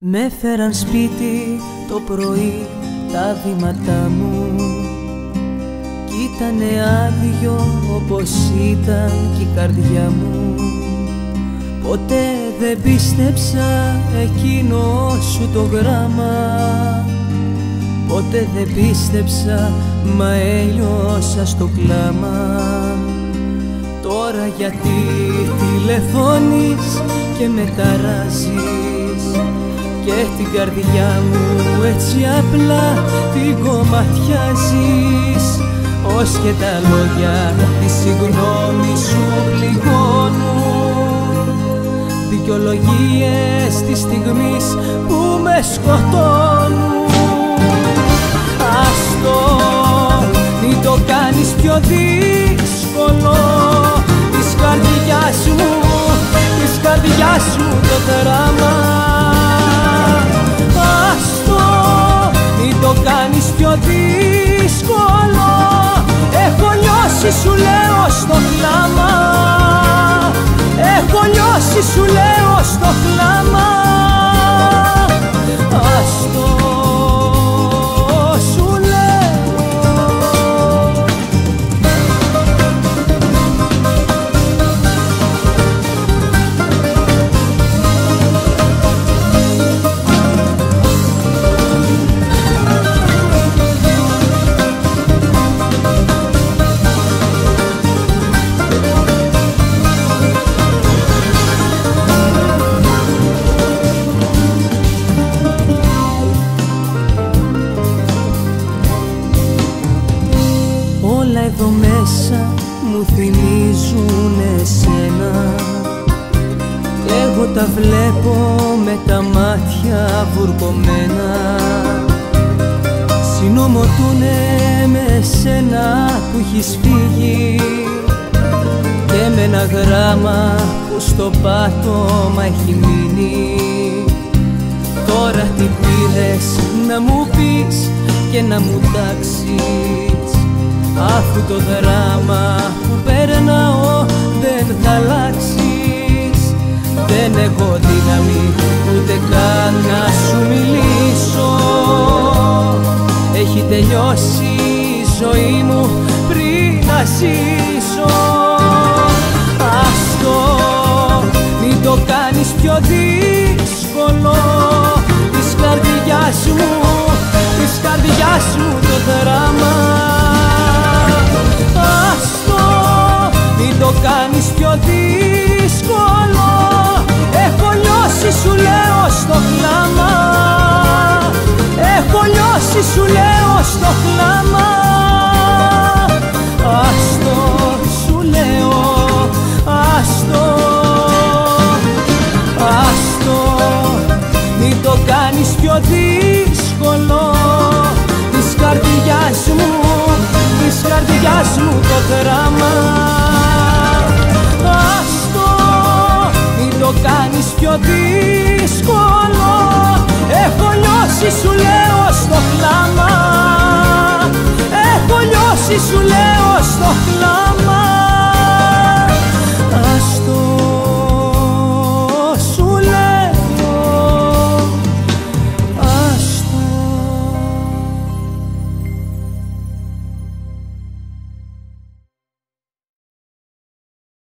Με φέραν σπίτι το πρωί τα βήματά μου κι ήτανε άδειο όπως ήταν κι η καρδιά μου. Ποτέ δεν πίστεψα εκείνο σου το γράμμα, ποτέ δεν πίστεψα, μα έλειωσα στο κλάμα. Τώρα γιατί τηλεφώνεις και με ταράζεις και την καρδιά μου έτσι απλά την κομματιάζεις, ως και τα λόγια τη συγγνώμη σου πληγώνουν, δικαιολογίες της στιγμής που με σκοτώνουν. Άστο, μην το κάνεις πιο δύσκολο, της καρδιάς μου το δράμα. Άστο, μην το κάνεις πιο δύσκολο, έχω λιώσει σου λέω στο κλάμα, έχω λιώσει σου λέω στο κλάμα. Άστο, σου λέω. Όλα εδώ μέσα μου θυμίζουν εσένα, εγώ τα βλέπω με τα μάτια βουρκωμένα, συνομωτούνε με σένα που έχεις φύγει και με ένα γράμμα που στο πάτωμα έχει μείνει. Τώρα τι πήρες να μου πεις και να μου τάξεις, αφού το δράμα που περνάω δεν θα αλλάξεις. Δεν έχω δύναμη ούτε καν να σου μιλήσω, έχει τελειώσει η ζωή μου πριν να ζήσω. Άστο, μην το κάνεις πιο δύσκολο, της καρδιάς μου το δράμα. Άστο, μην το κάνεις πιο δύσκολο, έχω λιώσει σου λέω στο κλάμα, έχω λιώσει σου λέω στο κλάμα. Άστο, σου λέω, άστο, άστο, μην το κάνεις πιο δύσκολο, της καρδιάς μου το δράμα.